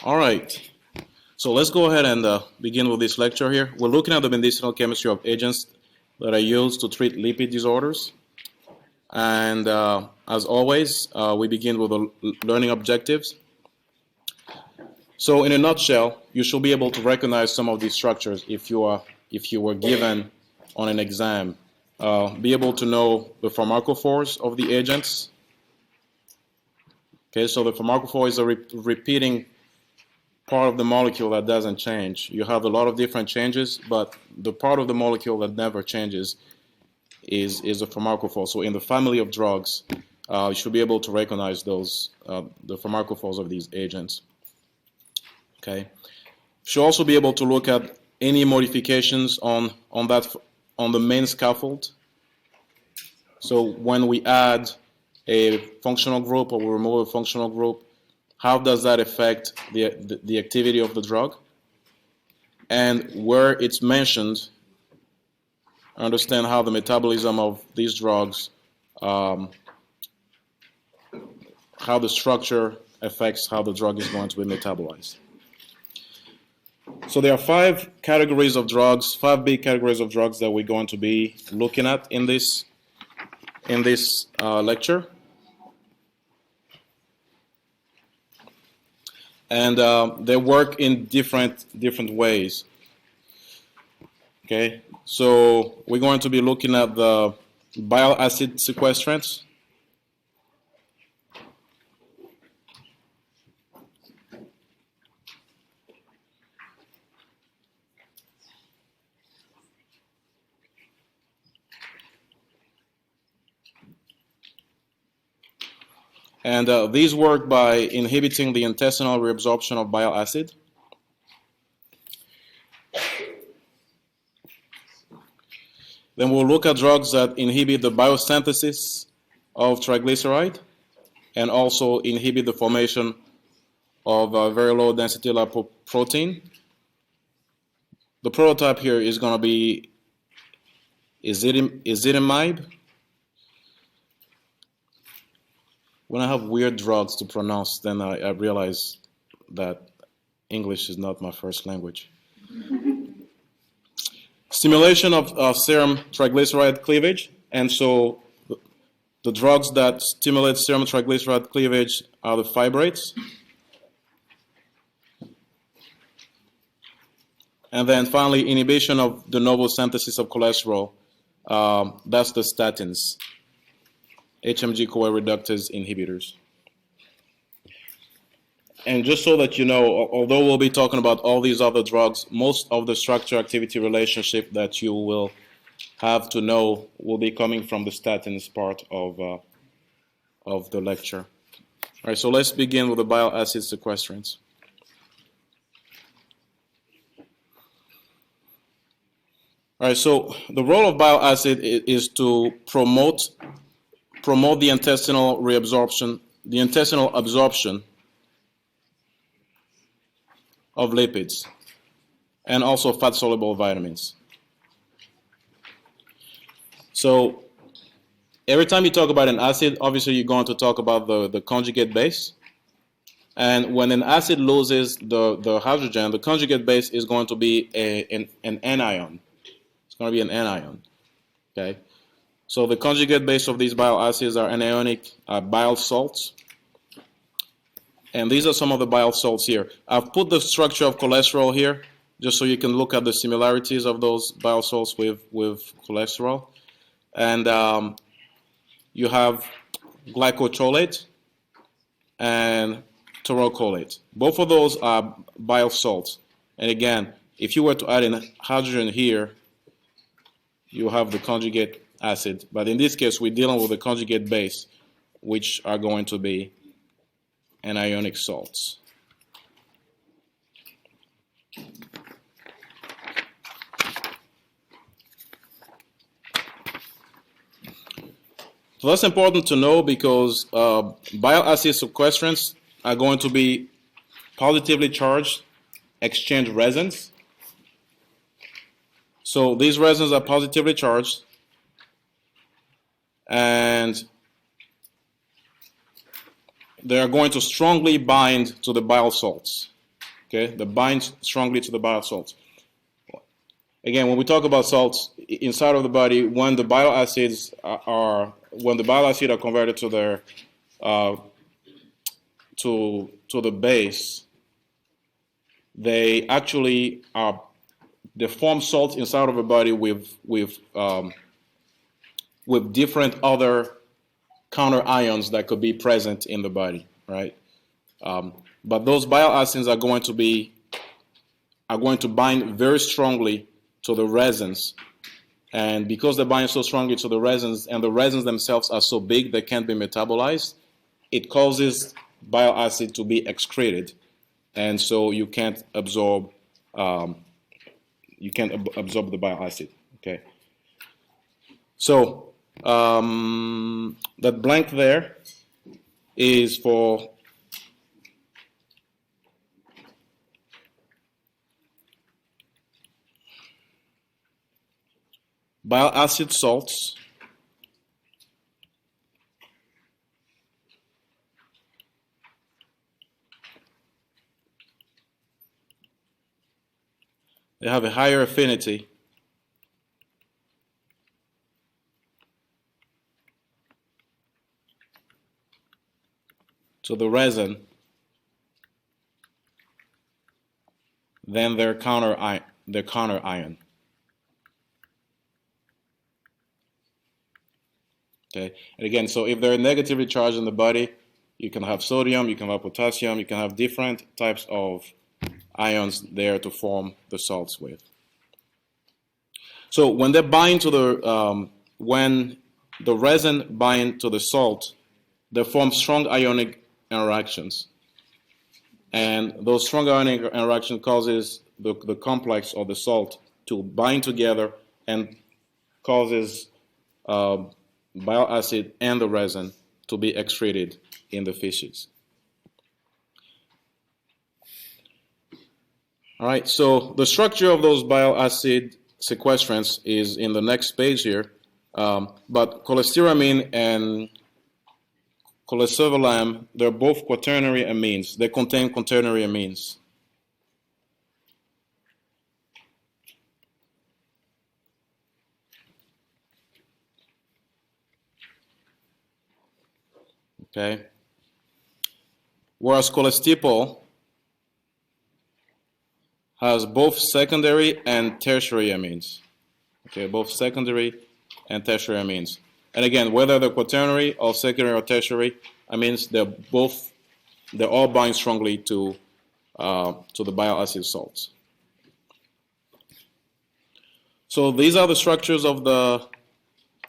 All right. So let's go ahead and begin with this lecture here. We're looking at the medicinal chemistry of agents that are used to treat lipid disorders. And as always, we begin with the learning objectives. So in a nutshell, you should be able to recognize some of these structures if you were given on an exam. Be able to know the pharmacophores of the agents. Okay, so the pharmacophore is a repeating part of the molecule that doesn't change. You have a lot of different changes, but the part of the molecule that never changes is the pharmacophore. So in the family of drugs, you should be able to recognize those, the pharmacophores of these agents. Okay. You should also be able to look at any modifications on the main scaffold. So when we add a functional group or we remove a functional group, how does that affect the activity of the drug? And where it's mentioned, understand how the metabolism of these drugs, how the structure affects how the drug is going to be metabolized. So there are five big categories of drugs that we're going to be looking at in this lecture. And they work in different ways. Okay, so we're going to be looking at the bile acid sequestrants. And these work by inhibiting the intestinal reabsorption of bile acid. Then we'll look at drugs that inhibit the biosynthesis of triglyceride and also inhibit the formation of very low density lipoprotein. The prototype here is going to be ezetimibe. When I have weird drugs to pronounce, then I realize that English is not my first language. Stimulation of serum triglyceride cleavage. And so the drugs that stimulate serum triglyceride cleavage are the fibrates. And then finally, inhibition of de novo synthesis of cholesterol. That's the statins. HMG Coil reductase inhibitors. And just so that you know, although we'll be talking about all these other drugs, most of the structure-activity relationship that you will have to know will be coming from the statins part of the lecture. All right, so let's begin with the bile acid sequestrants. All right, so the role of bile acid is to promote the intestinal reabsorption, the intestinal absorption of lipids and also fat-soluble vitamins. So every time you talk about an acid, obviously you're going to talk about the conjugate base. And when an acid loses the hydrogen, the conjugate base is going to be an anion. It's going to be an anion. Okay? So the conjugate base of these bile acids are anionic bile salts. And these are some of the bile salts here. I've put the structure of cholesterol here just so you can look at the similarities of those bile salts with cholesterol. And you have glycocholate and taurocholate. Both of those are bile salts. And again, if you were to add in hydrogen here, you have the conjugate acid, but in this case we're dealing with the conjugate base, which are going to be anionic salts. So that's important to know because bile acid sequestrants are going to be positively charged exchange resins. So these resins are positively charged, and they are going to strongly bind to the bile salts. Okay, they bind strongly to the bile salts. Again, when we talk about salts inside of the body, when the bile acids are converted to their to the base, they actually they form salts inside of the body with different other counter ions that could be present in the body, right? But those bile acids are going to bind very strongly to the resins, and because they bind so strongly to the resins, and the resins themselves are so big they can't be metabolized, it causes bile acid to be excreted, and so you can't absorb the bile acid. Okay, so that blank there is for bile acid salts they have a higher affinity to the resin than their counter ion. Okay, and again, so if they're negatively charged in the body, you can have sodium, you can have potassium, you can have different types of ions there to form the salts with. So when they bind to when the resin bind to the salt, they form strong ionic interactions, and those strong ionic interaction causes the complex or the salt to bind together and causes bile acid and the resin to be excreted in the feces. All right, so the structure of those bile acid sequestrants is in the next page here, but cholestyramine and cholestyramine, they're both quaternary amines. They contain quaternary amines. Okay. Whereas cholestyramine has both secondary and tertiary amines. Okay, both secondary and tertiary amines. And again, whether they're quaternary or secondary or tertiary amines, they all bind strongly to the bile acid salts. So these are the structures of the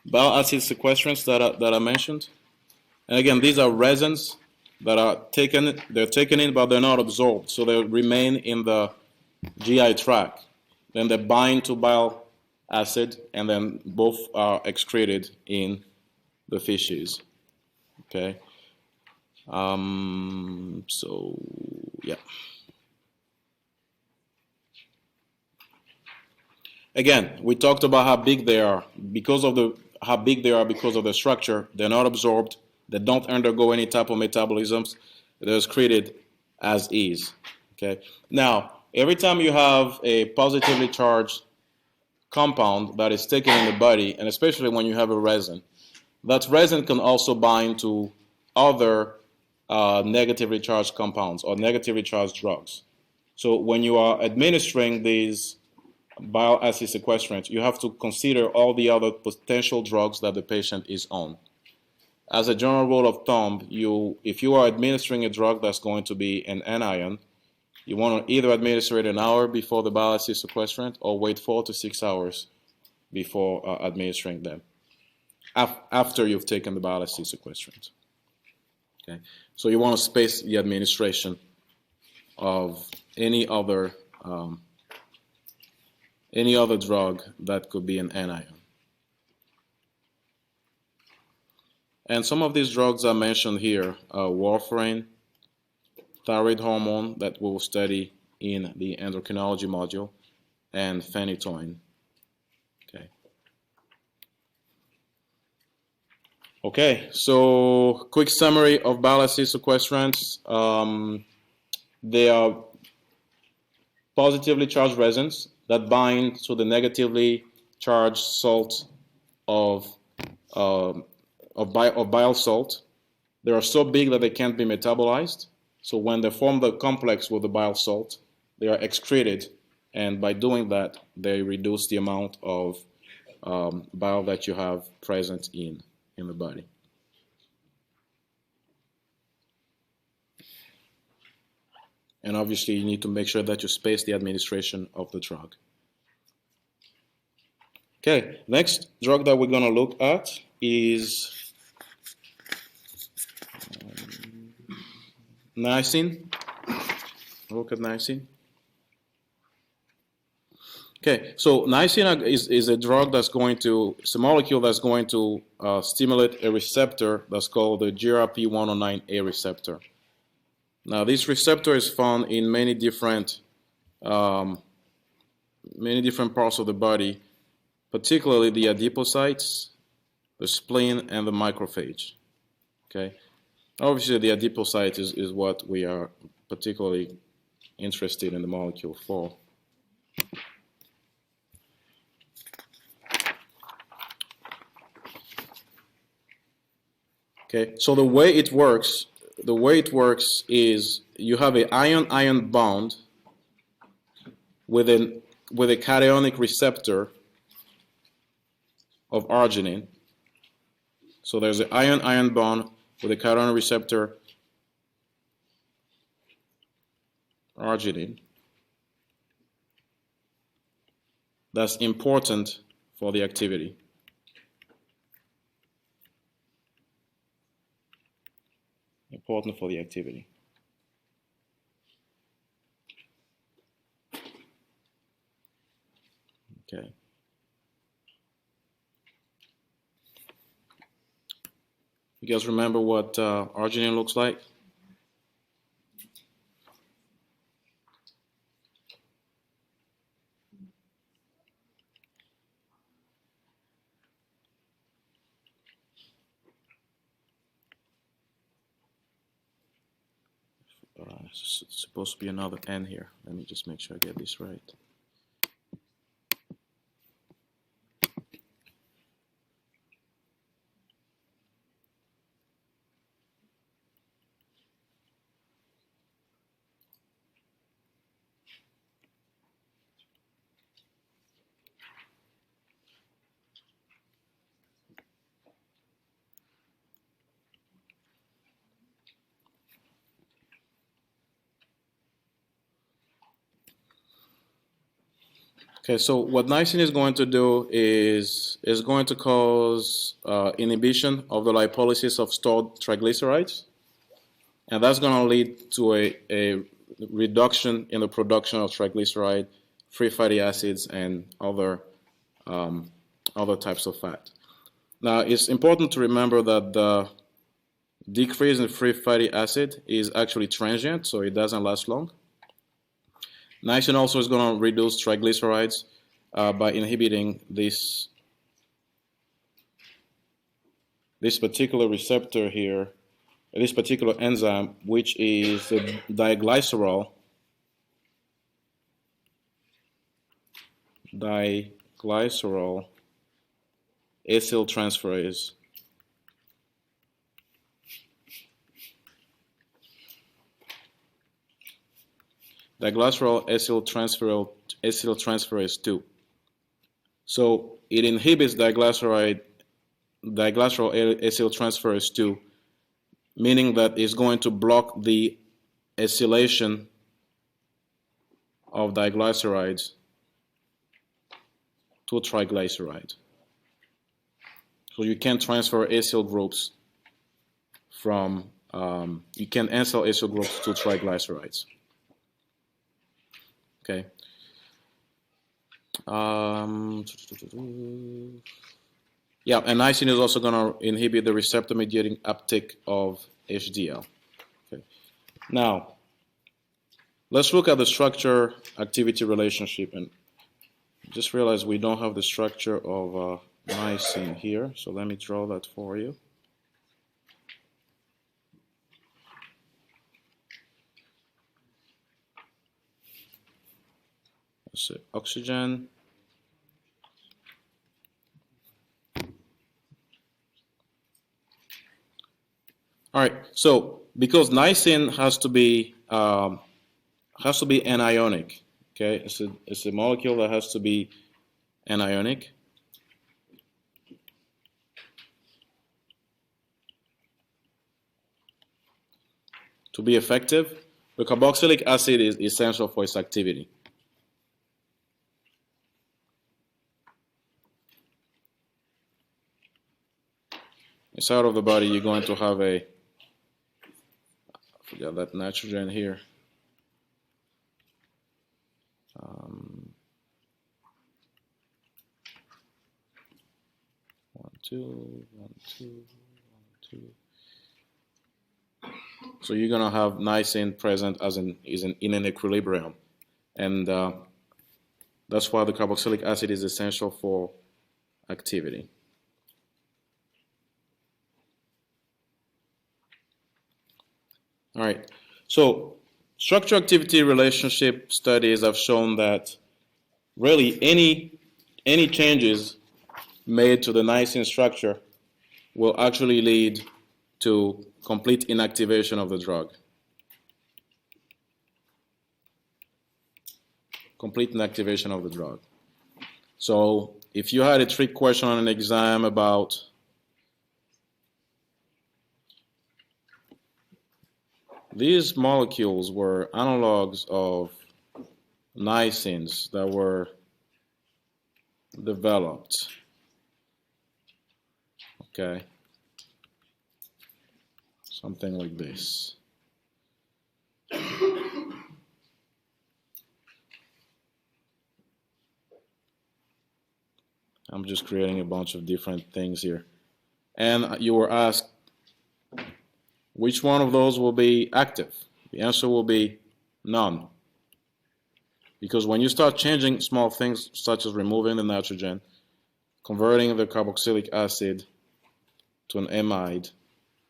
bile acid sequestrants that I mentioned. And again, these are resins that are taken in, but they're not absorbed. So they remain in the GI tract. Then they bind to bile acid, and then both are excreted in the feces. Okay. So, yeah. Again, we talked about how big they are. Because of the structure, they're not absorbed. They don't undergo any type of metabolisms. They're excreted as is. Okay. Now, every time you have a positively charged compound that is taken in the body, and especially when you have a resin, that resin can also bind to other negatively charged compounds or negatively charged drugs. So when you are administering these bile acid sequestrants, you have to consider all the other potential drugs that the patient is on. As a general rule of thumb, if you are administering a drug that's going to be an anion, you want to either administer it an hour before the bile acid sequestrant or wait 4 to 6 hours before administering them after you've taken the bile acid sequestrant. Okay, so you want to space the administration of any other drug that could be an anion. And some of these drugs are mentioned here: warfarin, thyroid hormone that we'll study in the endocrinology module, and phenytoin. Okay. Okay, so quick summary of bile acid sequestrants. They are positively charged resins that bind to the negatively charged salt of bile salt. They are so big that they can't be metabolized. So when they form the complex with the bile salt, they are excreted, and by doing that, they reduce the amount of bile that you have present in the body. And obviously, you need to make sure that you space the administration of the drug. Okay, next drug that we're going to look at is niacin. Look at niacin. Okay, so niacin is a drug that's going to, it's a molecule that's going to stimulate a receptor that's called the Grp109a receptor. Now, this receptor is found in many different parts of the body, particularly the adipocytes, the spleen, and the macrophage. Okay, obviously the adipocyte is what we are particularly interested in the molecule for. Okay, so the way it works is you have an ion-ion bond with a cationic receptor of arginine. So there's an ion-ion bond with a cationic receptor arginine that's important for the activity. Important for the activity. Okay. You guys remember what arginine looks like? It's supposed to be another N here. Let me just make sure I get this right. Okay, so what niacin is going to do is going to cause inhibition of the lipolysis of stored triglycerides, and that's going to lead to a reduction in the production of triglyceride, free fatty acids, and other types of fat. Now, it's important to remember that the decrease in free fatty acid is actually transient, so it doesn't last long. Niacin also is going to reduce triglycerides by inhibiting this particular receptor here, this particular enzyme, which is the diglycerol acyltransferase. Diglycerol acyltransferase 2. So it inhibits diglycerol acyltransferase 2, meaning that it's going to block the acylation of diglycerides to triglycerides. So you can't transfer acyl groups from, you can acyl acyl groups to triglycerides. Okay. Yeah, and niacin is also going to inhibit the receptor-mediating uptake of HDL. Okay. Now, let's look at the structure-activity relationship, and just realize we don't have the structure of niacin here, so let me draw that for you. let's say oxygen. All right, so because niacin has to be anionic, okay? It's a molecule that has to be anionic. To be effective, the carboxylic acid is essential for its activity. Inside of the body, you're going to have I forgot that nitrogen here. One, two. So you're gonna have niacin present in an equilibrium, and that's why the carboxylic acid is essential for activity. All right. So structure-activity relationship studies have shown that really any changes made to the niacin structure will actually lead to complete inactivation of the drug. Complete inactivation of the drug. So if you had a trick question on an exam about these molecules were analogs of niacins that were developed. Okay. Something like this. I'm just creating a bunch of different things here. And you were asked, which one of those will be active? The answer will be none. Because when you start changing small things such as removing the nitrogen, converting the carboxylic acid to an amide,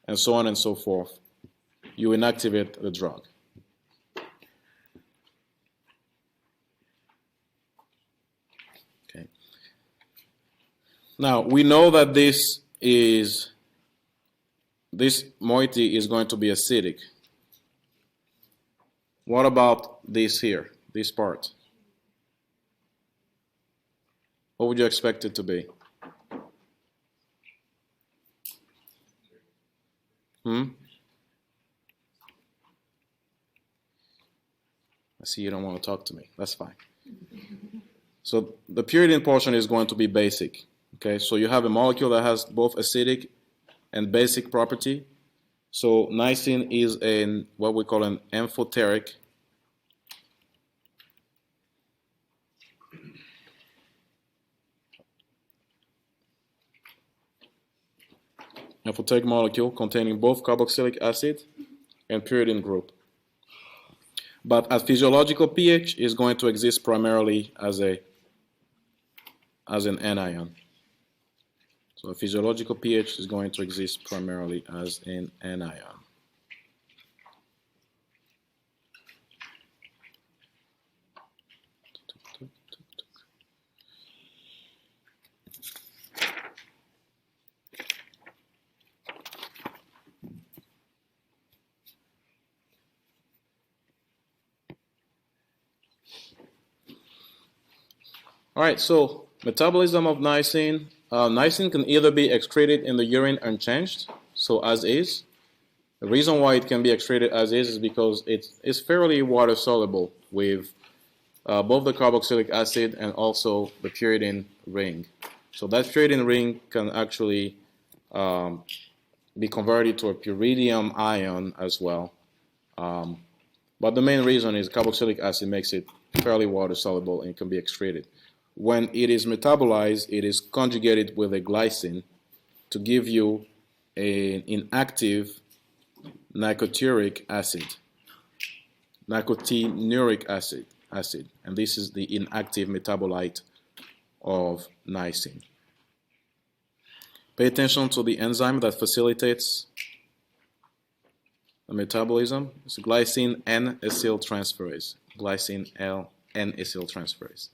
and so on and so forth, you inactivate the drug. Okay. Now, we know that this moiety is going to be acidic. What about this here, this part? What would you expect it to be? I see you don't want to talk to me. That's fine. So the pyridine portion is going to be basic. Okay, so you have a molecule that has both acidic and basic property. So niacin is what we call an amphoteric. Amphoteric molecule containing both carboxylic acid and pyridine group. But at physiological pH is going to exist primarily as an anion. So a physiological pH is going to exist primarily as an anion. All right, so metabolism of niacin. Niacin can either be excreted in the urine unchanged, so as is. The reason why it can be excreted as is because it's fairly water soluble with both the carboxylic acid and also the pyridine ring. So that pyridine ring can actually be converted to a pyridium ion as well. But the main reason is carboxylic acid makes it fairly water soluble and can be excreted. When it is metabolized, it is conjugated with a glycine to give you an inactive nicotinic acid. Nicotinic acid, and this is the inactive metabolite of niacin. Pay attention to the enzyme that facilitates the metabolism. It's glycine N-acyl transferase, glycine L N-acetyltransferase.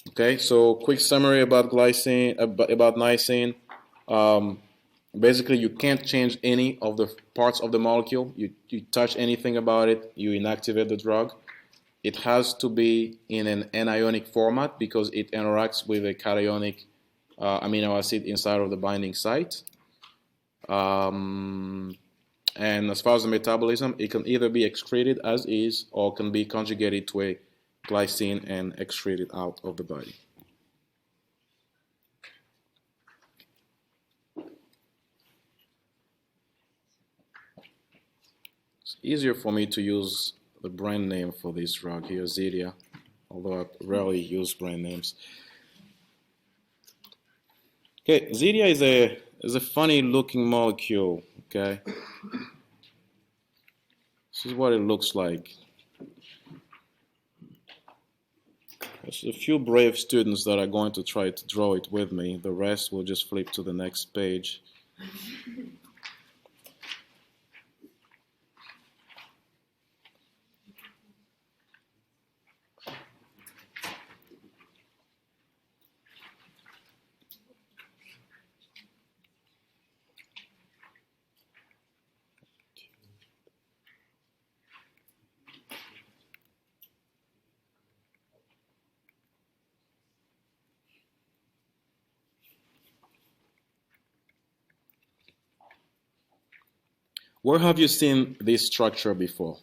Okay, so quick summary about glycine, about niacin. Basically, you can't change any of the parts of the molecule. You touch anything about it, you inactivate the drug. It has to be in an anionic format because it interacts with a cationic amino acid inside of the binding site. And as far as the metabolism, it can either be excreted as is or can be conjugated to a glycine and excreted out of the body. It's easier for me to use the brand name for this drug here, Xeria, although I rarely use brand names. Okay, Xeria is a funny looking molecule, okay? This is what it looks like. There's a few brave students that are going to try to draw it with me. The rest will just flip to the next page. Where have you seen this structure before?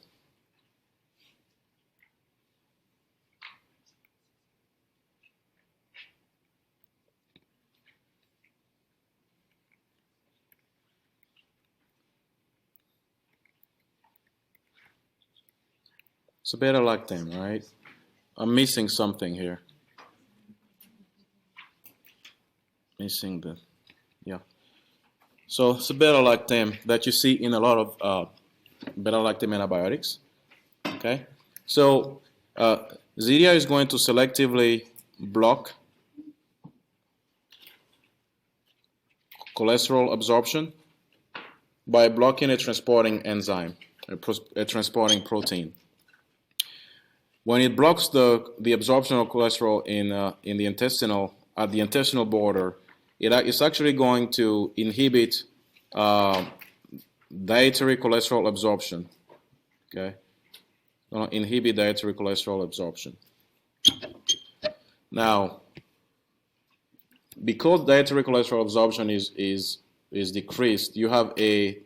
It's a beta-lactam, right? I'm missing something here. Missing the, yeah. So it's a beta-lactam that you see in a lot of beta-lactam antibiotics. Okay, so Xeria is going to selectively block cholesterol absorption by blocking a transporting enzyme, a transporting protein. When it blocks the absorption of cholesterol in the intestinal border, it's actually going to inhibit dietary cholesterol absorption. Okay, inhibit dietary cholesterol absorption. Now, because dietary cholesterol absorption is decreased, you have a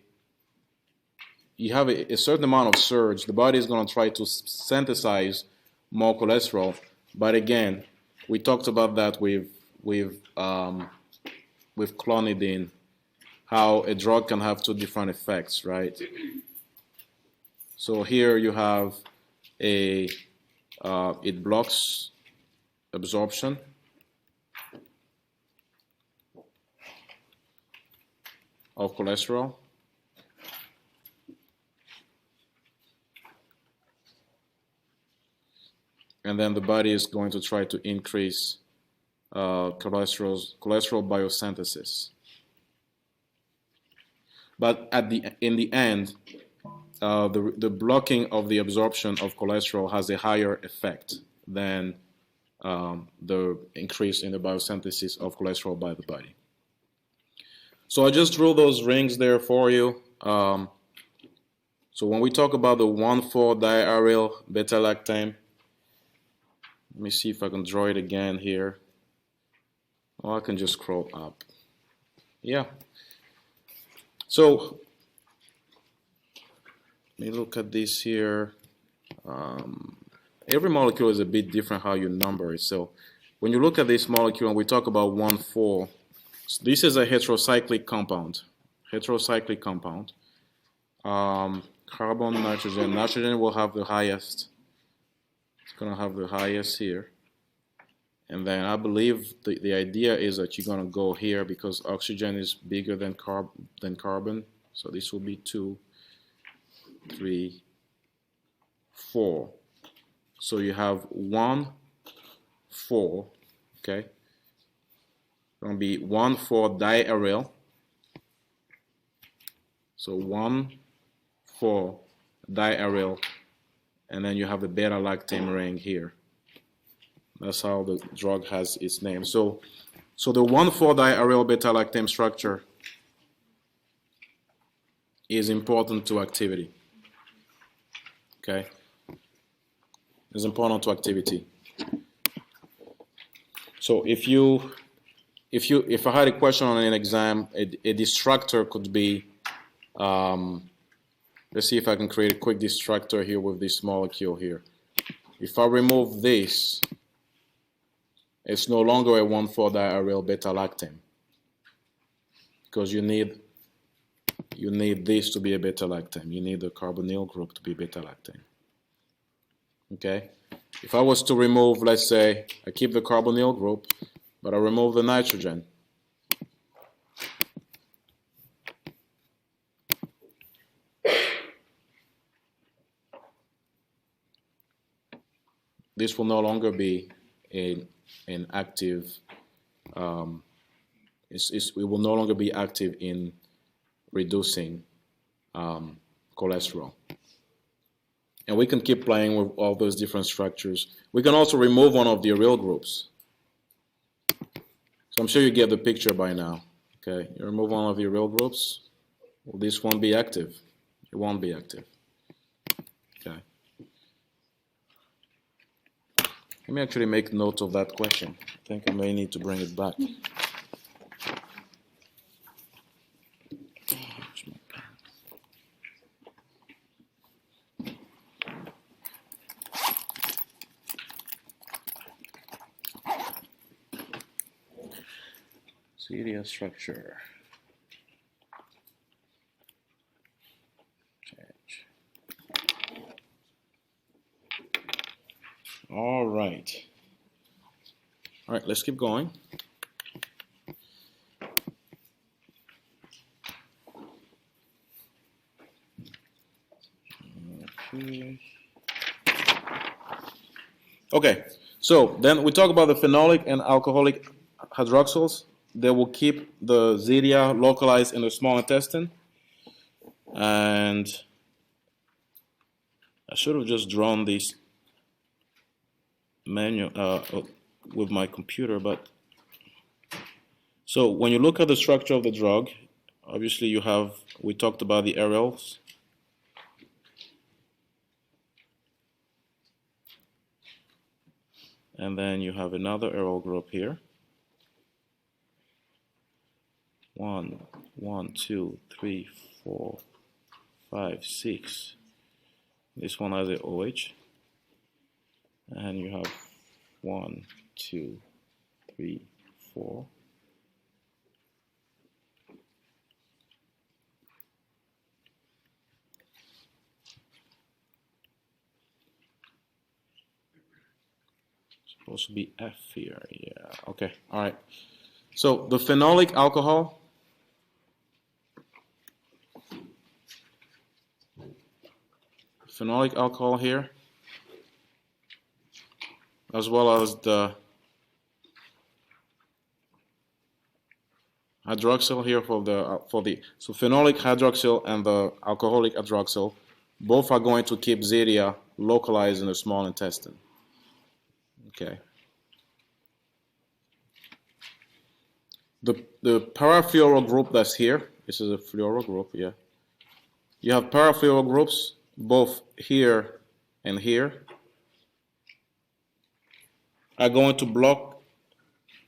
certain amount of surge. The body is going to try to synthesize more cholesterol, but again, we talked about that with clonidine, how a drug can have two different effects, right? So here you have it blocks absorption. Of cholesterol. And then the body is going to try to increase cholesterol biosynthesis. But in the end, the blocking of the absorption of cholesterol has a higher effect than the increase in the biosynthesis of cholesterol by the body. So I just drew those rings there for you. So when we talk about the 1,4-diaryl beta-lactam, let me see if I can draw it again here. Oh, I can just scroll up. Yeah. So let me look at this here. Every molecule is a bit different how you number it. So when you look at this molecule and we talk about 1,4, so this is a heterocyclic compound. Carbon, nitrogen. Nitrogen will have the highest. It's going to have the highest here. And then I believe the idea is that you're going to go here because oxygen is bigger than carbon. So this will be 2, 3, 4. So you have 1, 4, okay? It's going to be 1,4-diaryl. So 1,4 diaryl, and then you have the beta-lactam ring here. That's how the drug has its name. So the 1,4-diaryl beta-lactam structure is important to activity. Okay, it's important to activity. So if I had a question on an exam, a distractor could be, let's see if I can create a quick distractor here with this molecule here. If I remove this, it's no longer a 1,4-diaryl beta-lactam, because you need this to be a beta-lactam. You need the carbonyl group to be beta-lactam. Okay? If I was to remove, let's say, I keep the carbonyl group, but I remove the nitrogen. This will no longer be an active, it will no longer be active in reducing cholesterol. And we can keep playing with all those different structures. We can also remove one of the aryl groups. So I'm sure you get the picture by now. Okay, you remove one of the aryl groups, well, this won't be active. It won't be active. Okay. Let me actually make note of that question. I think I may need to bring it back. Xeria structure. Change. All right. All right, let's keep going. Okay, so then we talk about the phenolic and alcoholic hydroxyls. They will keep the Xeria localized in the small intestine. And I should have just drawn this manual with my computer, but so when you look at the structure of the drug, obviously you have, we talked about the aryls. And then you have another aryl group here. 1, 2, 3, 4, 5, 6. This one has a OH. And you have 1, 2, 3, 4. Supposed to be F here. Yeah. Okay. All right. So the phenolic alcohol. Phenolic alcohol here, as well as the hydroxyl here for the so phenolic hydroxyl and the alcoholic hydroxyl both are going to keep Xeria localized in the small intestine. Okay. The parafluoro group that's here, this is a fluoro group, yeah. You have parafluoro groups both here and here are going to block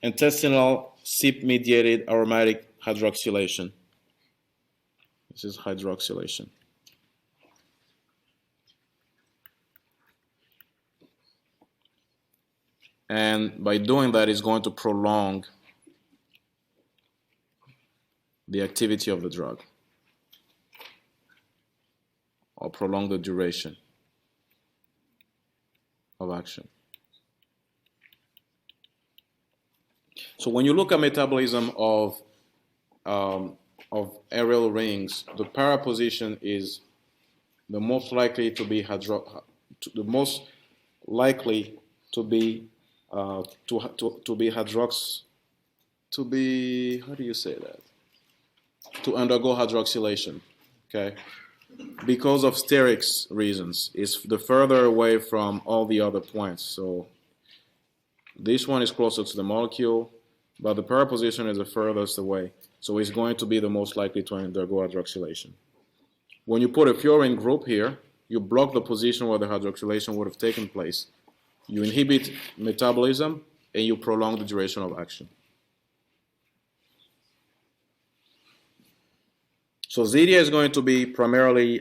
intestinal CYP-mediated aromatic hydroxylation. This is hydroxylation. And by doing that, it's going to prolong the activity of the drug, or prolong the duration of action. So when you look at metabolism of aryl rings, the para position is the most likely to be how do you say that? To undergo hydroxylation. Okay. because of sterics reasons. It's the further away from all the other points. So this one is closer to the molecule, but the para position is the furthest away. So it's going to be the most likely to undergo hydroxylation. When you put a fluorine group here, you block the position where the hydroxylation would have taken place. You inhibit metabolism, and you prolong the duration of action. So Xeria is going to be primarily,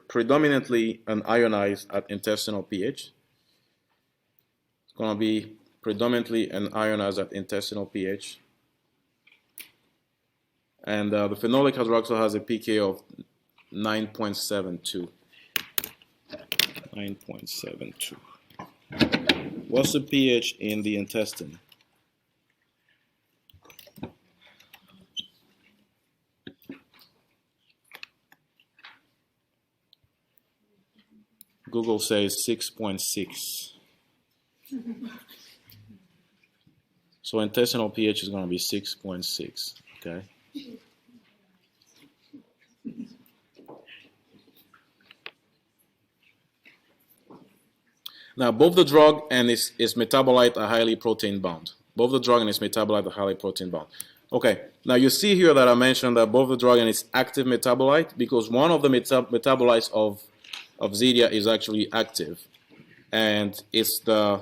predominantly an ionized at intestinal pH. It's going to be predominantly an ionized at intestinal pH. And the phenolic hydroxyl has a pK of 9.72. 9.72. What's the pH in the intestine? Google says 6.6. So intestinal pH is going to be 6.6. Okay. Now, both the drug and its metabolite are highly protein bound. Both the drug and its metabolite are highly protein bound. Okay. Now, you see here that I mentioned that both the drug and its active metabolite, because one of the metabolites of Xeria is actually active, and it's the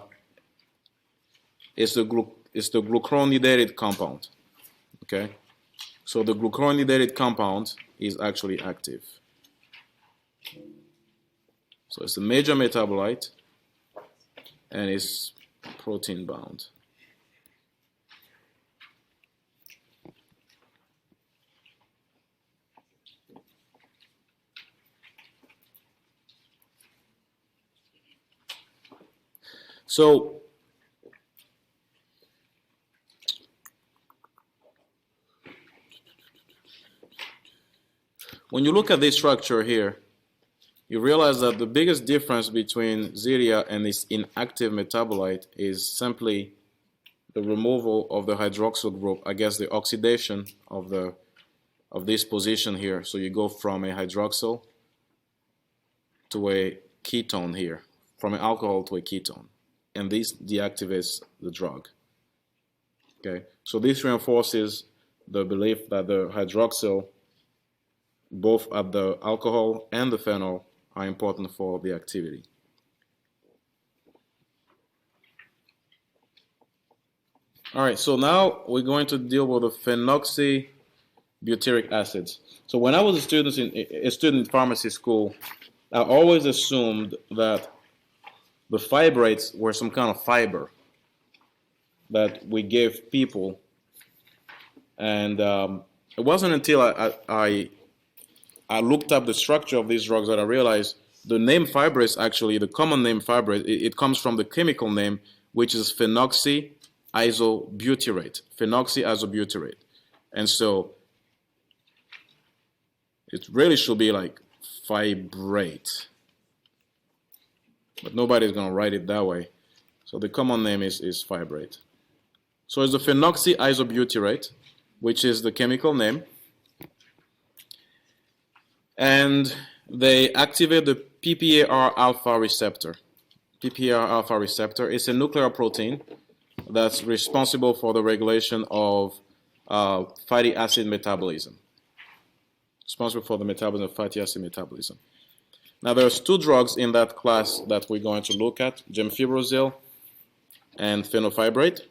glucuronidated compound. Okay, so the glucuronidated compound is actually active. So it's a major metabolite, and it's protein bound. So when you look at this structure here, you realize that the biggest difference between Xeria and its inactive metabolite is simply the removal of the hydroxyl group, I guess the oxidation of this position here. So you go from a hydroxyl to a ketone here, from an alcohol to a ketone. And this deactivates the drug. Okay, so this reinforces the belief that the hydroxyl, both at the alcohol and the phenol, are important for the activity. All right, so now we're going to deal with the phenoxy butyric acids. So when I was a student in pharmacy school, I always assumed that the fibrates were some kind of fiber that we gave people, and it wasn't until I looked up the structure of these drugs that I realized the name fibrate, actually the common name fibrate, it comes from the chemical name, which is phenoxy isobutyrate. Phenoxy isobutyrate, and so it really should be like fibrate. But nobody's going to write it that way. So the common name is fibrate. So it's the phenoxy isobutyrate, which is the chemical name. And they activate the PPAR alpha receptor. PPAR alpha receptor is a nuclear protein that's responsible for the regulation of fatty acid metabolism. Responsible for the metabolism of fatty acid metabolism. Now, there's two drugs in that class that we're going to look at, gemfibrozil and fenofibrate.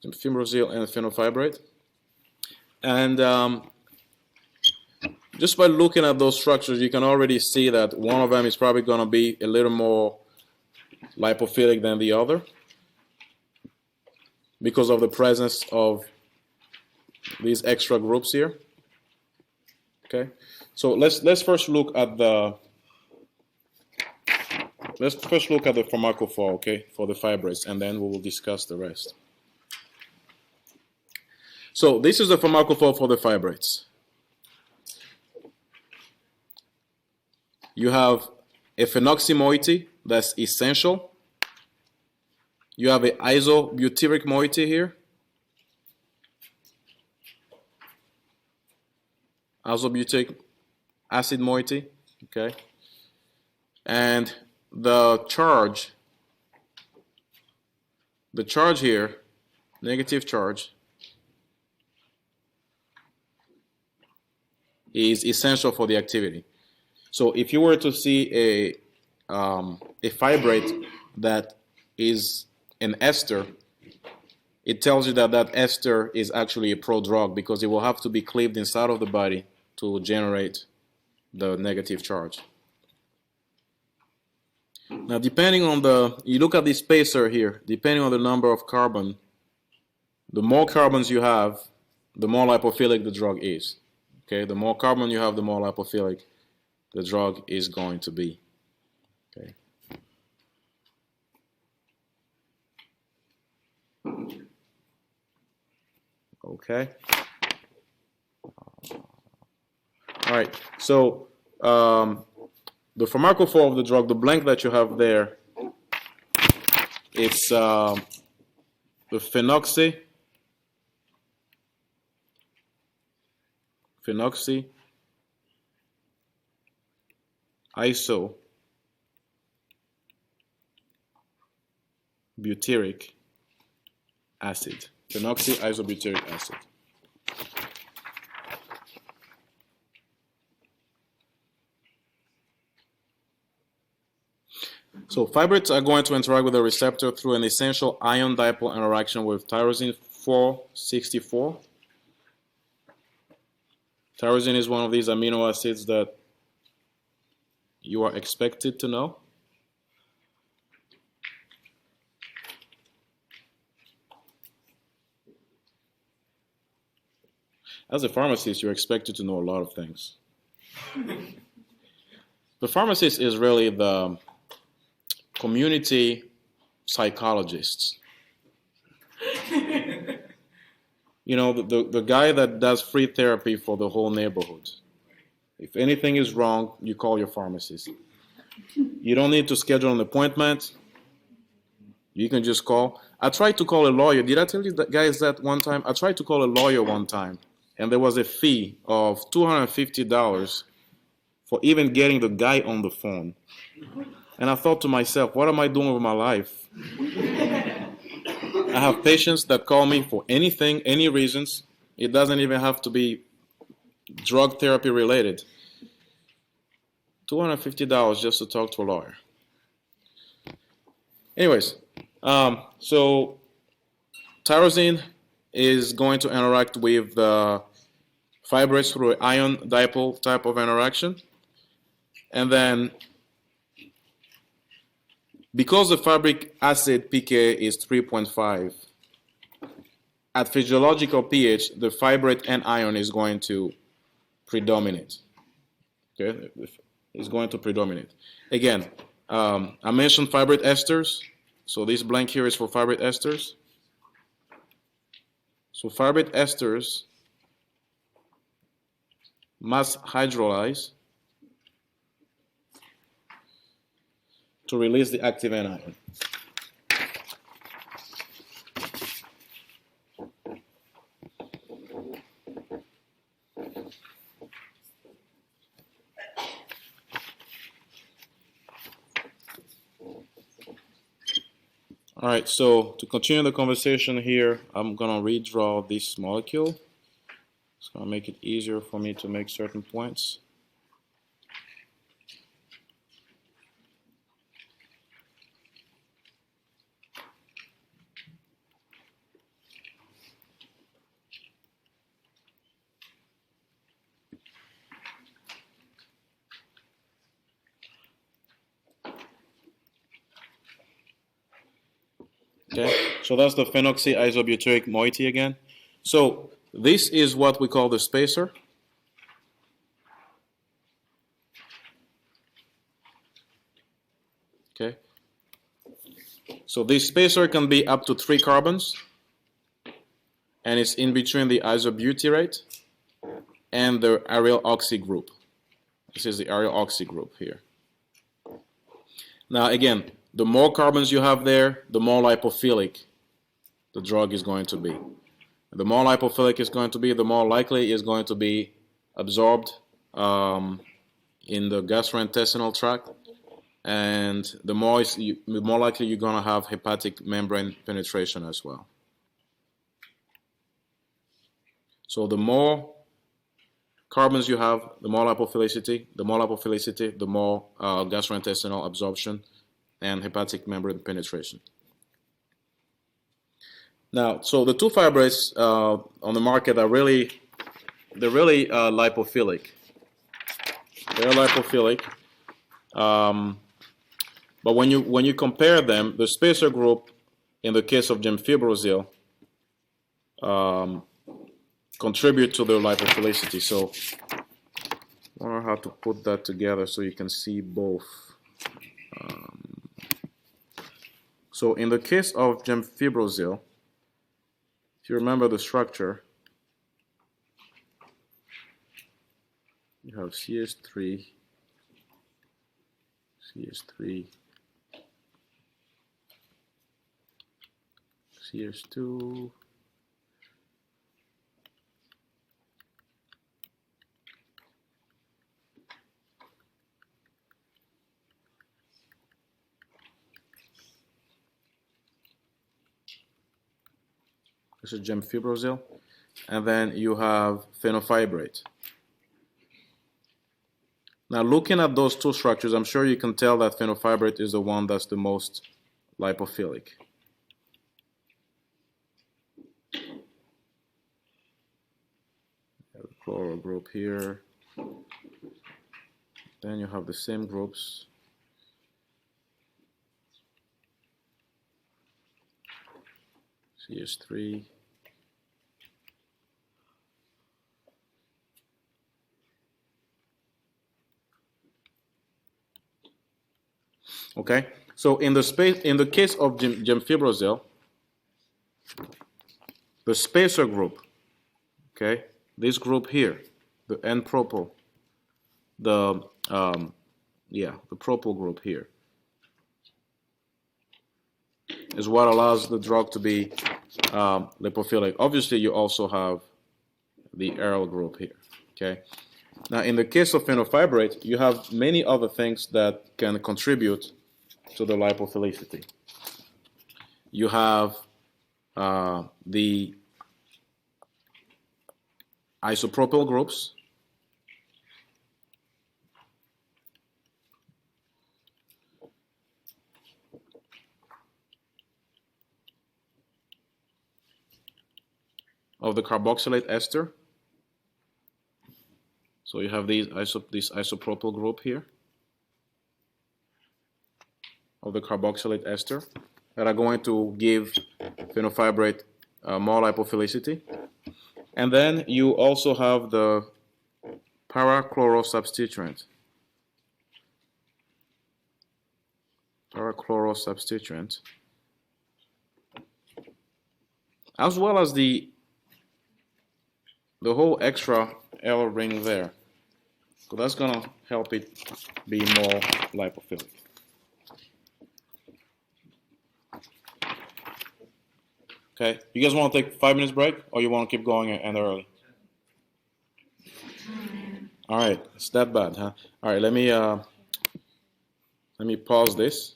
Gemfibrozil and fenofibrate. And just by looking at those structures, you can already see that one of them is probably going to be a little more lipophilic than the other because of the presence of these extra groups here. Okay. So let's first look at the pharmacophile, okay, for the fibrates, and then we will discuss the rest. So this is the pharmacophile for the fibrates. You have a phenoxy moiety that's essential. You have an isobutyric moiety here. Isobutyric acid moiety, okay? And the charge here, negative charge, is essential for the activity. So if you were to see a fibrate that is an ester, it tells you that that ester is actually a prodrug because it will have to be cleaved inside of the body to generate the negative charge. Now, depending on you look at the spacer here, depending on the number of carbon, the more carbons you have, the more lipophilic the drug is. Okay, the more carbon you have, the more lipophilic the drug is going to be. Okay. Okay. All right. So the pharmacophile of the drug, the blank that you have there, it's the Phenoxy iso butyric acid. Phenoxy isobutyric acid. So fibrates are going to interact with the receptor through an essential ion dipole interaction with tyrosine 464. Tyrosine is one of these amino acids that you are expected to know. As a pharmacist, you're expected to know a lot of things. The pharmacist is really the community psychologists. You know, the guy that does free therapy for the whole neighborhood. If anything is wrong, you call your pharmacist. You don't need to schedule an appointment. You can just call. I tried to call a lawyer. Did I tell you guys that one time? I tried to call a lawyer one time, and there was a fee of $250 for even getting the guy on the phone. And I thought to myself, what am I doing with my life? I have patients that call me for anything, any reasons. It doesn't even have to be drug therapy related. $250 just to talk to a lawyer. Anyways, so tyrosine is going to interact with the fibrates through an ion dipole type of interaction. And then because the fibric acid pK is 3.5, at physiological pH, the fibrate and ion is going to predominate. Okay, it's going to predominate. Again, I mentioned fibrate esters. So this blank here is for fibrate esters. So fibrate esters must hydrolyze to release the active anion. All right, so to continue the conversation here, I'm going to redraw this molecule. It's going to make it easier for me to make certain points. Okay, so that's the phenoxy isobutyric moiety again. So this is what we call the spacer. Okay, so this spacer can be up to 3 carbons, and it's in between the isobutyrate and the aryl oxy group. This is the aryl oxy group here. Now again, the more carbons you have there, the more lipophilic the drug is going to be. The more lipophilic it's going to be, the more likely it's going to be absorbed in the gastrointestinal tract, and the more likely you're going to have hepatic membrane penetration as well. So the more carbons you have, the more lipophilicity. The more lipophilicity, the more gastrointestinal absorption and hepatic membrane penetration. Now, so the two fibrates on the market are really lipophilic. They're lipophilic, but when you compare them, the spacer group in the case of gemfibrozil contribute to their lipophilicity. So I wonder how to put that together so you can see both. So in the case of gemfibrozil, if you remember the structure, you have CS3, CS3, CS2, this is gemfibrozil, and then you have fenofibrate. Now, looking at those two structures, I'm sure you can tell that fenofibrate is the one that's the most lipophilic. The chloro group here. Then you have the same groups. CS3. Okay, so in the case of gemfibrozil, the spacer group, okay, this group here, the N-propyl, the propyl group here, is what allows the drug to be lipophilic. Obviously, you also have the aryl group here. Okay. Now, in the case of fenofibrate, you have many other things that can contribute to the lipophilicity. You have the isopropyl groups. Of the carboxylate ester. So you have this isopropyl group here of the carboxylate ester that are going to give fenofibrate more lipophilicity. And then you also have the parachlorosubstituent. Parachlorosubstituent. As well as the whole extra L ring there. So that's going to help it be more lipophilic. Okay, you guys want to take a 5 minutes break, or you want to keep going and early? All right, it's that bad, huh? All right, let me pause this.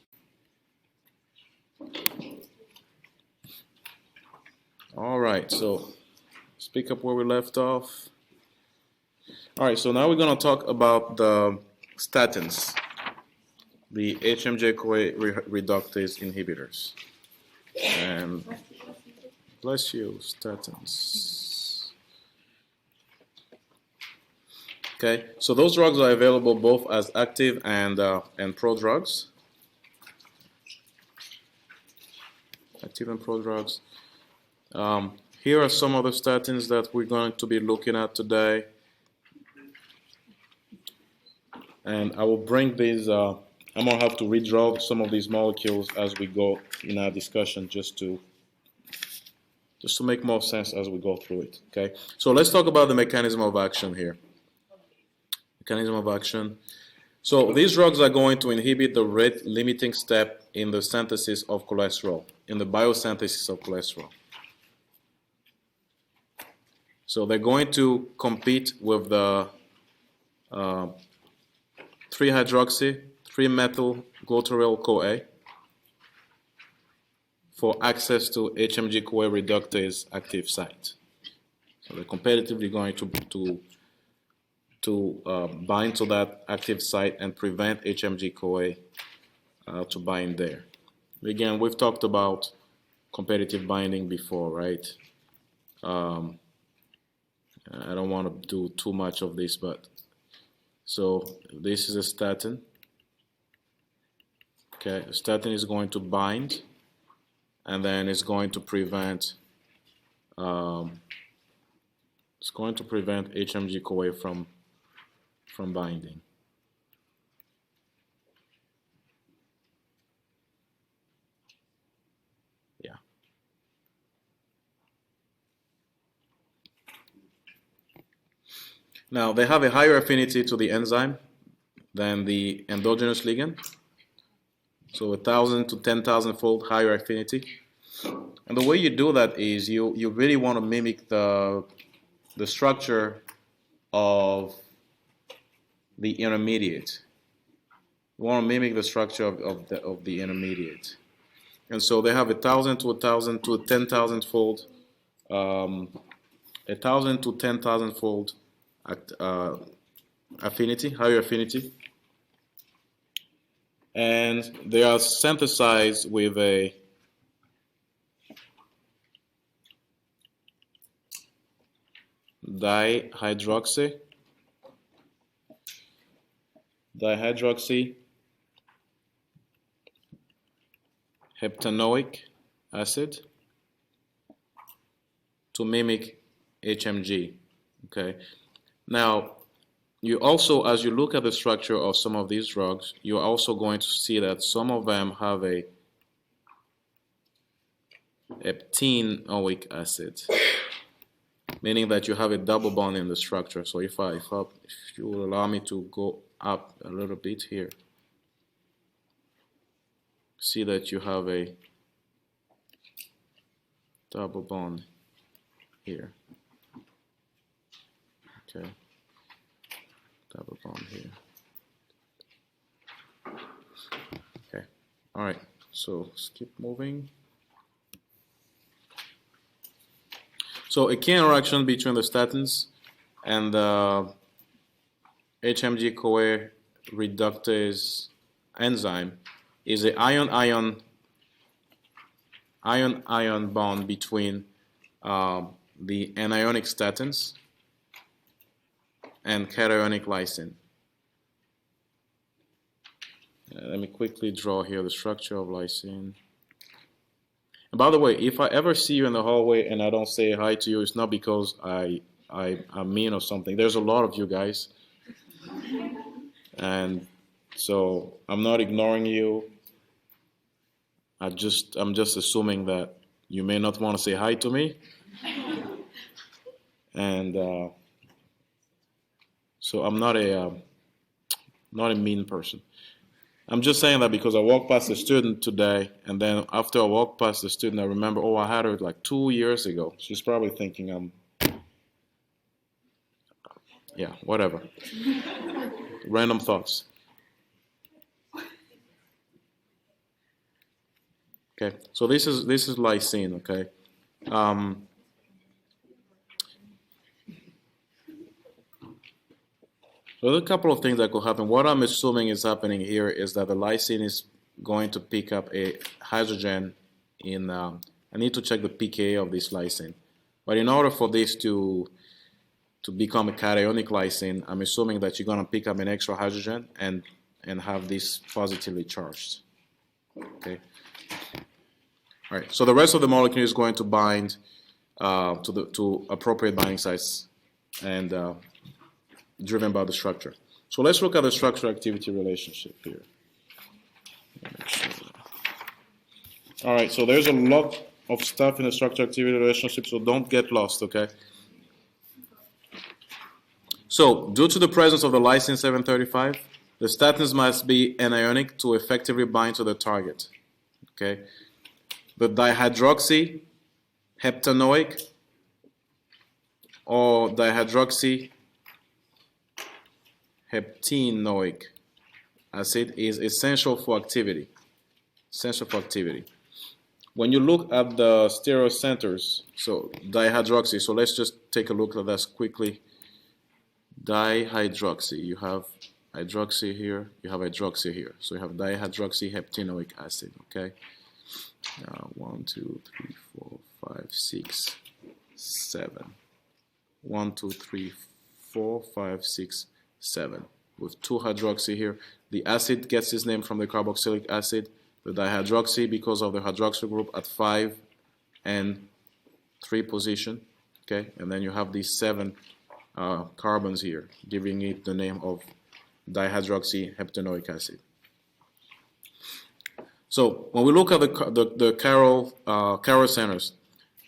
All right, so let's pick up where we left off. All right, so now we're going to talk about the statins, the HMG-CoA reductase inhibitors. And bless you, statins. Okay, so those drugs are available both as active and prodrugs. Active and prodrugs. Here are some of the statins that we're going to be looking at today. And I will bring these, I'm going to have to redraw some of these molecules as we go in our discussion just to make more sense as we go through it. Okay, so let's talk about the mechanism of action here. Mechanism of action. So these drugs are going to inhibit the rate limiting step in the synthesis of cholesterol, in the biosynthesis of cholesterol. So they're going to compete with the 3-hydroxy, 3-methyl-glutaryl-CoA for access to HMG-CoA reductase active site. So they're competitively going to bind to that active site and prevent HMG-CoA to bind there. Again, we've talked about competitive binding before, right? I don't want to do too much of this, but so this is a statin. Okay, a statin is going to bind, and then it's going to prevent HMG-CoA from binding. Yeah. Now they have a higher affinity to the enzyme than the endogenous ligand. So 1,000 to 10,000 fold higher affinity. And the way you do that is you really want to mimic the structure of the intermediate. You want to mimic the structure of the intermediate. And so they have 1,000 to 1,000 to 10,000 fold, 1,000 to 10,000 fold affinity, higher affinity. And they are synthesized with a dihydroxy heptanoic acid to mimic HMG. Okay. Now, you also, as you look at the structure of some of these drugs, you're also going to see that some of them have a heptanoic acid, meaning that you have a double bond in the structure. So if you will allow me to go up a little bit here, see that you have a double bond here. Okay, double bond here. Okay, all right. So let's keep moving. So a key interaction between the statins and the HMG-CoA reductase enzyme is an ion-ion bond between the anionic statins and cationic lysine. Let me quickly draw here the structure of lysine. And by the way, if I ever see you in the hallway and I don't say hi to you, it's not because I'm mean or something. There's a lot of you guys. And so I'm not ignoring you. I'm just assuming that you may not want to say hi to me. And so I'm not a mean person. I'm just saying that because I walked past a student today, and then after I walked past the student, I remember, oh, I had her like 2 years ago. She's probably thinking yeah, whatever. Random thoughts. Okay, so this is lysine. Okay. So there's a couple of things that could happen. What I'm assuming is happening here is that the lysine is going to pick up a hydrogen in, I need to check the pKa of this lysine. But in order for this to become a cationic lysine, I'm assuming that you're going to pick up an extra hydrogen and have this positively charged. Okay. All right. So the rest of the molecule is going to bind to appropriate binding sites and driven by the structure. So let's look at the structure-activity relationship here. All right, so there's a lot of stuff in the structure-activity relationship, so don't get lost, okay? So due to the presence of the lysine 735, the statins must be anionic to effectively bind to the target, okay? The dihydroxy heptanoic or dihydroxy heptanoic acid is essential for activity. Essential for activity. When you look at the stereocenters, so dihydroxy, so let's just take a look at this quickly. Dihydroxy, you have hydroxy here, you have hydroxy here. So you have dihydroxyheptanoic acid, okay? 1, 2, 3, 4, 5, 6, 7. 1, 2, 3, 4, 5, 6, 7. With 2 hydroxy here. The acid gets its name from the carboxylic acid. The dihydroxy because of the hydroxyl group at 5 and 3 position. Okay, and then you have these 7 carbons here, giving it the name of dihydroxyheptanoic acid. So when we look at the chiral centers,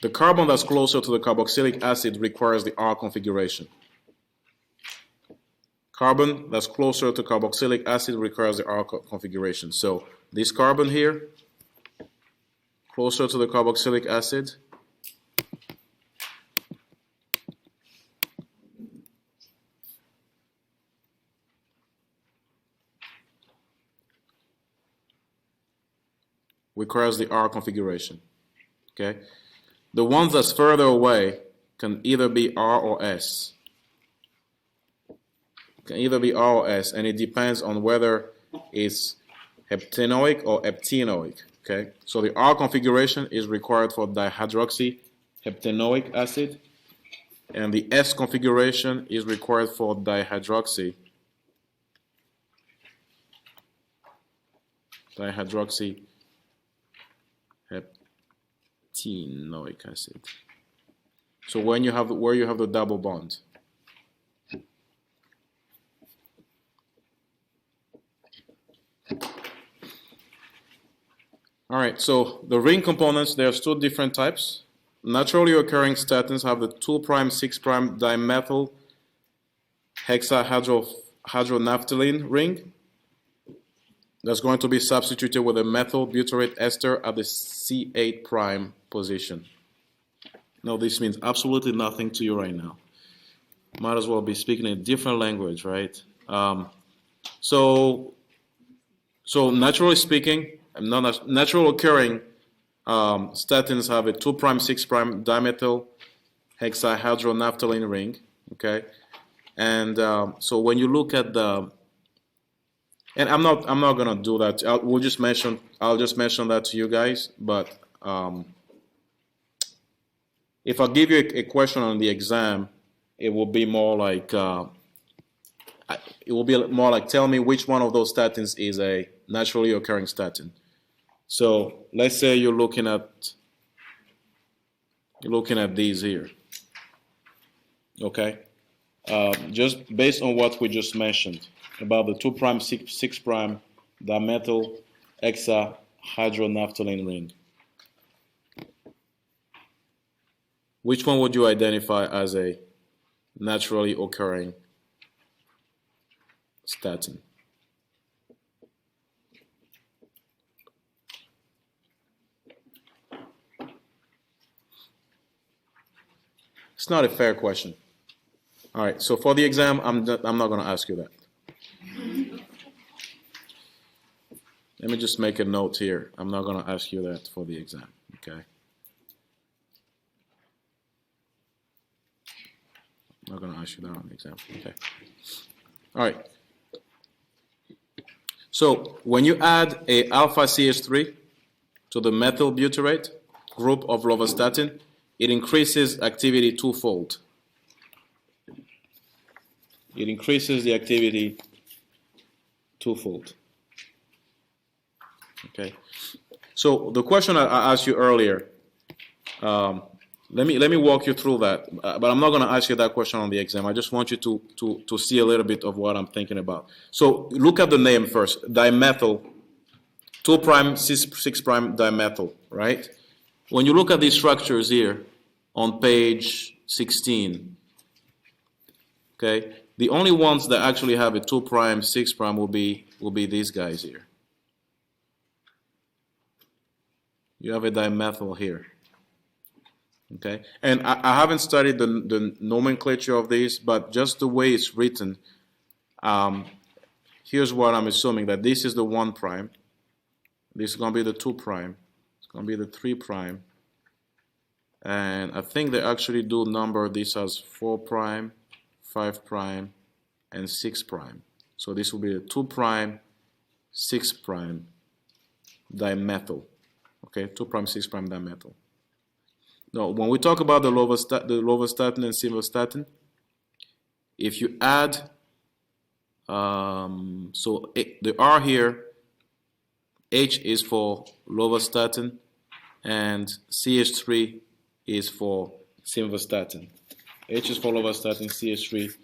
the carbon that's closer to the carboxylic acid requires the R configuration. Carbon that's closer to carboxylic acid requires the R configuration. So this carbon here, closer to the carboxylic acid, requires the R configuration. Okay? The ones that's further away can either be R or S. Can either be R or S, and it depends on whether it's heptanoic or heptenoic. Okay? So the R configuration is required for dihydroxyheptanoic acid, and the S configuration is required for dihydroxyheptanoic acid. So when you have where you have the double bond. All right, so the ring components, there's 2 different types. Naturally occurring statins have the 2' 6' dimethyl hexahydronaphthalene ring. That's going to be substituted with a methyl butyrate ester at the C8' position. Now this means absolutely nothing to you right now. Might as well be speaking a different language, right? So naturally speaking, natural occurring statins have a 2' 6' dimethyl hexahydronaphthalene ring. Okay, and so when you look at the, and I'm not gonna do that. I'll just mention that to you guys. But if I give you a question on the exam, it will be more like tell me which one of those statins is a naturally occurring statin. So let's say you're looking at these here. Okay, just based on what we just mentioned about the 2' 6' dimethyl hexahydronaphthalene ring. Which one would you identify as a naturally occurring statin? It's not a fair question. All right, so for the exam, I'm not going to ask you that. Let me just make a note here. I'm not going to ask you that for the exam, okay? I'm not going to ask you that on the exam, okay? All right. So when you add a alpha CH3 to the methyl butyrate group of lovastatin, it increases activity twofold. It increases the activity twofold. Okay. So the question I asked you earlier, let me walk you through that. But I'm not going to ask you that question on the exam. I just want you to see a little bit of what I'm thinking about. So look at the name first. Dimethyl, 2' 6' dimethyl, right? When you look at these structures here on page 16, okay, the only ones that actually have a 2' 6' will be these guys here. You have a dimethyl here. Okay, and I haven't studied the nomenclature of these, but just the way it's written, here's what I'm assuming, that this is the 1 prime, this is going to be the 2 prime, it's going to be the 3 prime, and I think they actually do number this as 4 prime, 5 prime, and 6 prime. So this will be the 2 prime, 6 prime dimethyl. Okay, 2 prime, 6 prime dimethyl. Now, when we talk about the lovastatin and simvastatin, if you add, the R here, H is for lovastatin, and CH3 is for simvastatin. H is for lovastatin, CH3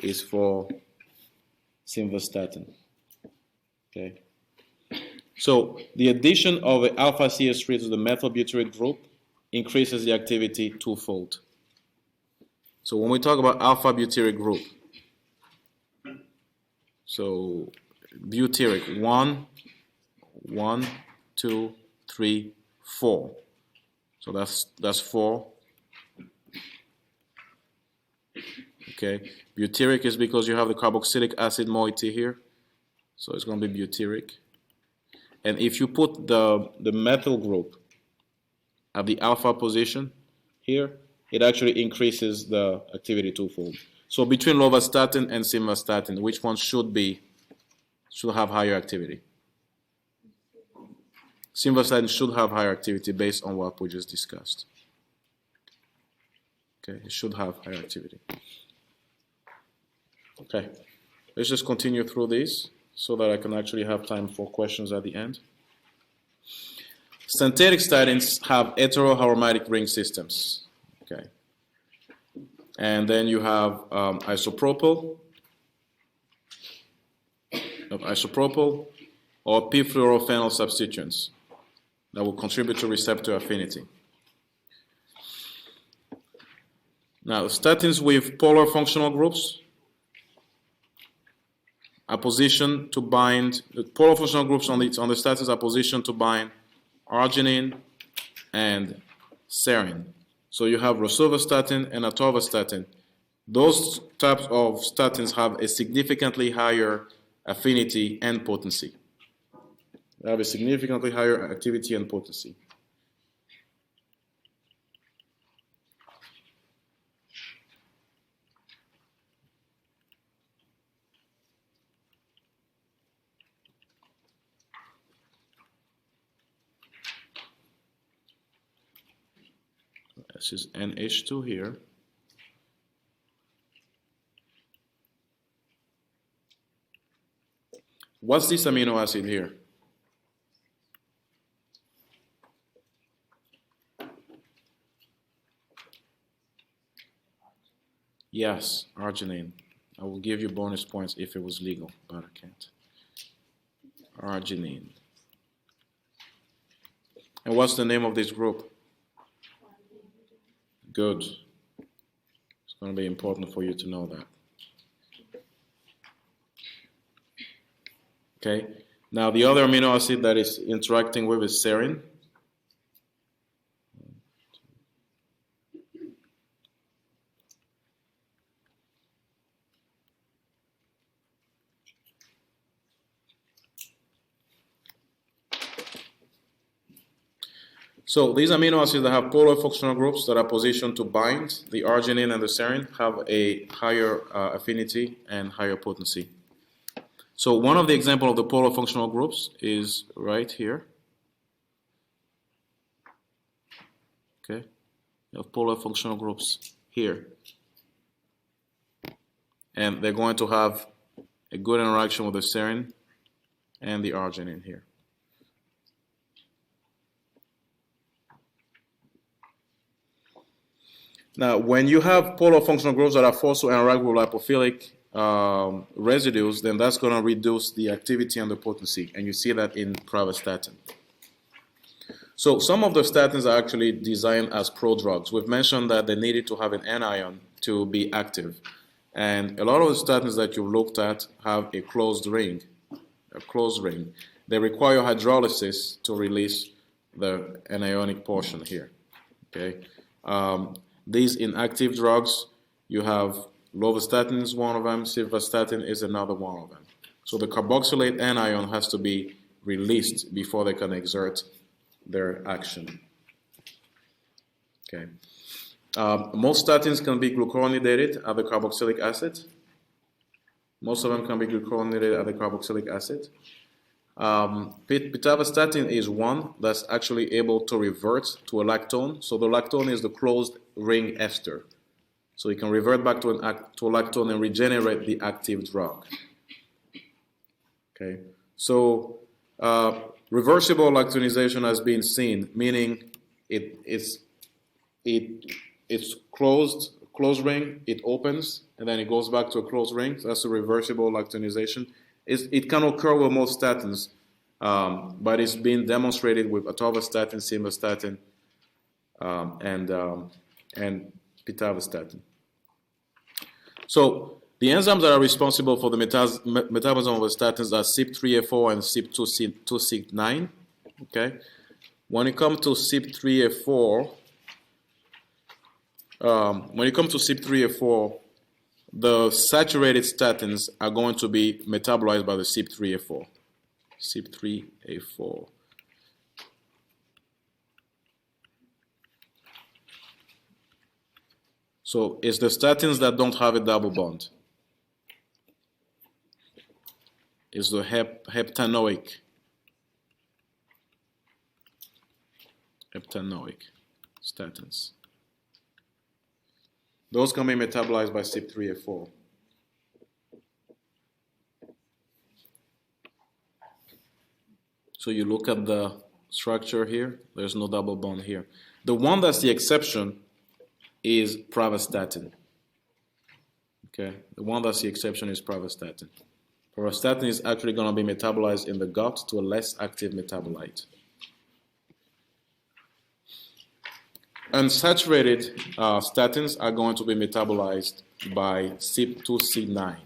is for simvastatin. Okay. So the addition of an alpha CH3 to the methylbutyric group increases the activity twofold. So when we talk about alpha butyric group, so butyric 1, 2, 3, 4. So that's 4. Okay. Butyric is because you have the carboxylic acid moiety here, so it's going to be butyric. And if you put the methyl group at the alpha position here, it actually increases the activity twofold. So between lovastatin and simvastatin, which one should have higher activity? Simvastatin should have higher activity based on what we just discussed. Okay, it should have higher activity. Okay, let's just continue through these so that I can actually have time for questions at the end. Synthetic statins have heteroaromatic ring systems. Okay, and then you have isopropyl or p-fluorophenyl substituents that will contribute to receptor affinity. Now, statins with polar functional groups are positioned to bind, the polar functional groups on the statins are positioned to bind arginine and serine. So you have rosuvastatin and atorvastatin. Those types of statins have a significantly higher affinity and potency. They have a significantly higher activity and potency. This is NH2 here. What's this amino acid here? Yes, arginine. I will give you bonus points if it was legal, but I can't. Arginine. And what's the name of this group? Good. It's going to be important for you to know that. Okay. Now the other amino acid that is interacting with is serine. So these amino acids that have polar functional groups that are positioned to bind the arginine and the serine have a higher affinity and higher potency. So one of the examples of the polar functional groups is right here. Okay, you have polar functional groups here. And they're going to have a good interaction with the serine and the arginine here. Now, when you have polar functional groups that are forced to interact with lipophilic residues, then that's going to reduce the activity and the potency, and you see that in pravastatin. So some of the statins are actually designed as prodrugs. We've mentioned that they needed to have an anion to be active, and a lot of the statins that you've looked at have a closed ring. They require hydrolysis to release the anionic portion here. Okay. These inactive drugs, you have Lovastatin is one of them. Simvastatin is another one of them. So the carboxylate anion has to be released before they can exert their action. Okay. Most statins can be glucuronidated at the carboxylic acid. Most of them can be glucuronidated at the carboxylic acid. Pitavastatin is one that's actually able to revert to a lactone. So the lactone is the closed ring ester. So it can revert back to a lactone and regenerate the active drug. Okay. So reversible electronization has been seen, meaning it's closed ring, it opens, and then it goes back to a closed ring. So that's a reversible electronization. It can occur with most statins, but it's been demonstrated with atorvastatin, simvastatin, and pitavastatin. So the enzymes that are responsible for the metabolism of the statins are CYP3A4 and CYP2C9. Okay, when it comes to CYP3A4, the saturated statins are going to be metabolized by the CYP3A4. CYP3A4. So it's the statins that don't have a double bond. It's the heptanoic statins. Those can be metabolized by CYP3A4. So you look at the structure here, there's no double bond here. The one that's the exception is pravastatin. Okay, the one that's the exception is pravastatin. Pravastatin is actually going to be metabolized in the gut to a less active metabolite. Unsaturated statins are going to be metabolized by CYP2C9.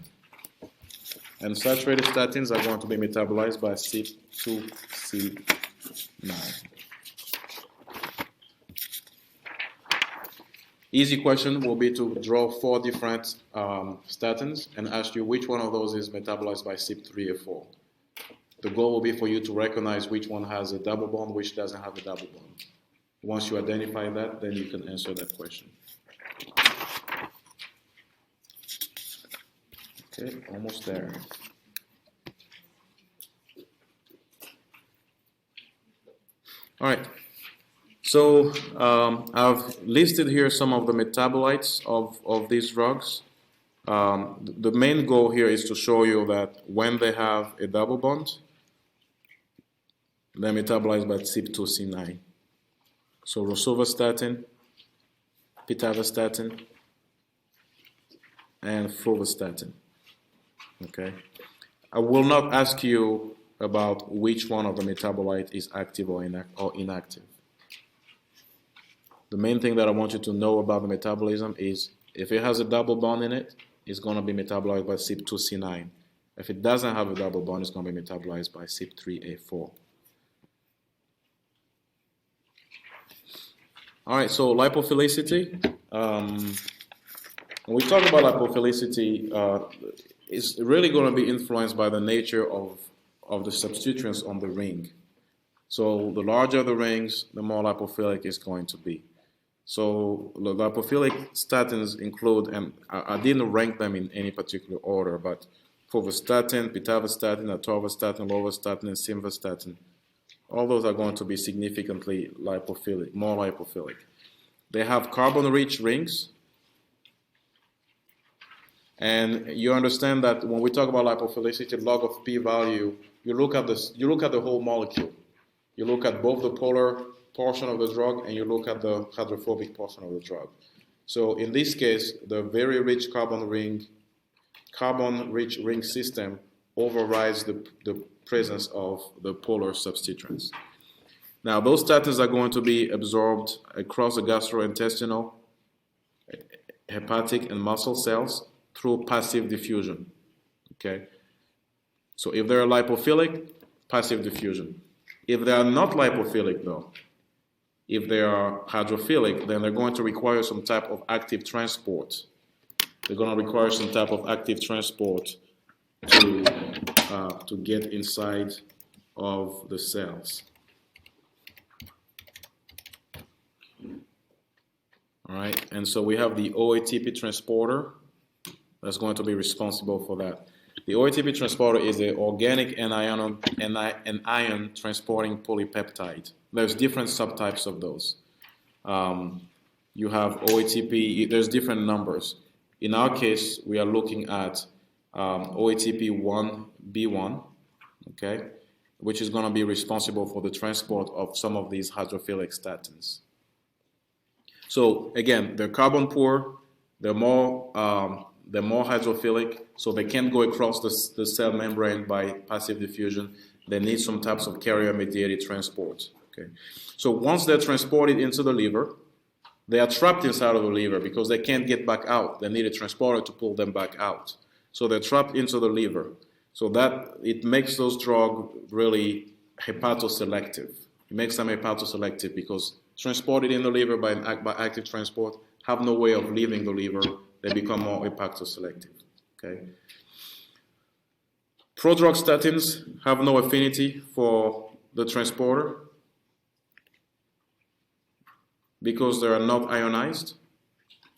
Unsaturated statins are going to be metabolized by CYP2C9. Easy question will be to draw 4 different statins and ask you which one of those is metabolized by CYP3A4. The goal will be for you to recognize which one has a double bond, which doesn't have a double bond. Once you identify that, then you can answer that question. Okay, almost there. All right. So I've listed here some of the metabolites of these drugs. The main goal here is to show you that when they have a double bond, they're metabolized by CYP2C9. So rosuvastatin, pitavastatin, and frovastatin. Okay. I will not ask you about which one of the metabolite is active or inactive. The main thing that I want you to know about the metabolism is if it has a double bond in it, it's going to be metabolized by CYP2C9. If it doesn't have a double bond, it's going to be metabolized by CYP3A4. All right, so lipophilicity. When we talk about lipophilicity, it's really going to be influenced by the nature of the substituents on the ring. So the larger the rings, the more lipophilic it's going to be. So the lipophilic statins include, and I didn't rank them in any particular order, but pravastatin, pitavastatin, atorvastatin, lovastatin, and simvastatin. All those are going to be significantly lipophilic, more lipophilic. They have carbon-rich rings, and you understand that when we talk about lipophilicity, log of p-value, you look at the whole molecule. You look at both the polar portion of the drug and you look at the hydrophobic portion of the drug. So in this case, the very rich carbon-rich ring system overrides the presence of the polar substituents. Now, those statins are going to be absorbed across the gastrointestinal, hepatic, and muscle cells through passive diffusion. Okay? So if they're lipophilic, passive diffusion. If they are not lipophilic, though, if they are hydrophilic, then they're going to require some type of active transport. they're going to require some type of active transport to get inside of the cells. All right, and so we have the Oatp transporter that's going to be responsible for that. The Oatp transporter is an organic anion transporting polypeptide. There's different subtypes of those. You have Oatp, there's different numbers. In our case, we are looking at Oatp1B1, okay, which is going to be responsible for the transport of some of these hydrophilic statins. So again, they're carbon poor, they're more hydrophilic, so they can't go across the cell membrane by passive diffusion. They need some types of carrier-mediated transport. Okay, so once they're transported into the liver, they are trapped inside of the liver because they can't get back out. They need a transporter to pull them back out. So they're trapped into the liver. So that it makes those drugs really hepatoselective. It makes them hepatoselective because transported in the liver by active transport, have no way of leaving the liver. They become more hepatoselective. Okay. Prodrug statins have no affinity for the transporter because they are not ionized.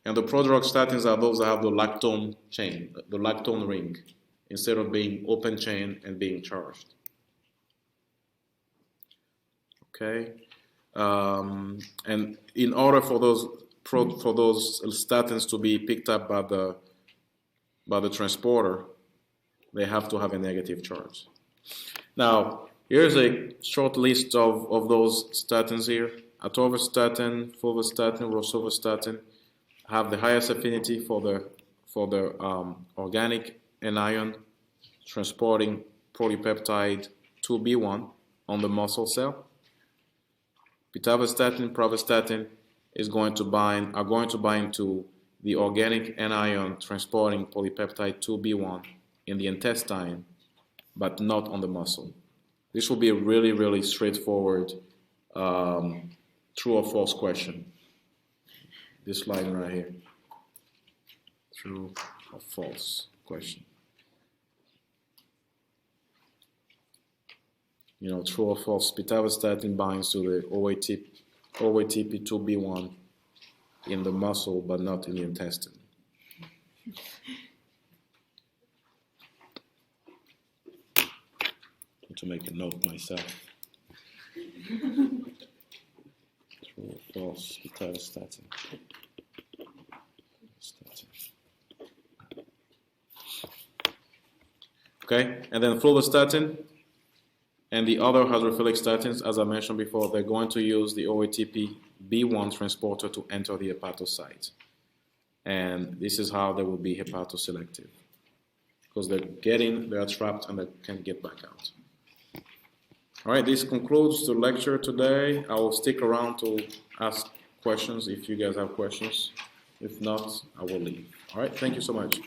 And the prodrug statins are those that have the lactone chain, the lactone ring, instead of being open chain and being charged. Okay. And in order for those statins to be picked up by the transporter, they have to have a negative charge. Now, here's a short list of those statins here. Atorvastatin, fulvastatin, rosuvastatin have the highest affinity for the organic anion transporting polypeptide 2B1 on the muscle cell. Pitavastatin, pravastatin are going to bind to the organic anion transporting polypeptide 2B1 in the intestine, but not on the muscle. This will be a really, really straightforward true or false question. This line right here. True or false question. You know, true or false, pitavastatin binds to the OATP2B1 in the muscle, but not in the intestine. To make a note myself. True or false, pitavastatin. Okay, and then fulvastatin and the other hydrophilic statins, as I mentioned before, they're going to use the OATP-B1 transporter to enter the hepatocyte. And this is how they will be hepatoselective. Because they are trapped and they can't get back out. All right, this concludes the lecture today. I will stick around to ask questions if you guys have questions. If not, I will leave. All right, thank you so much.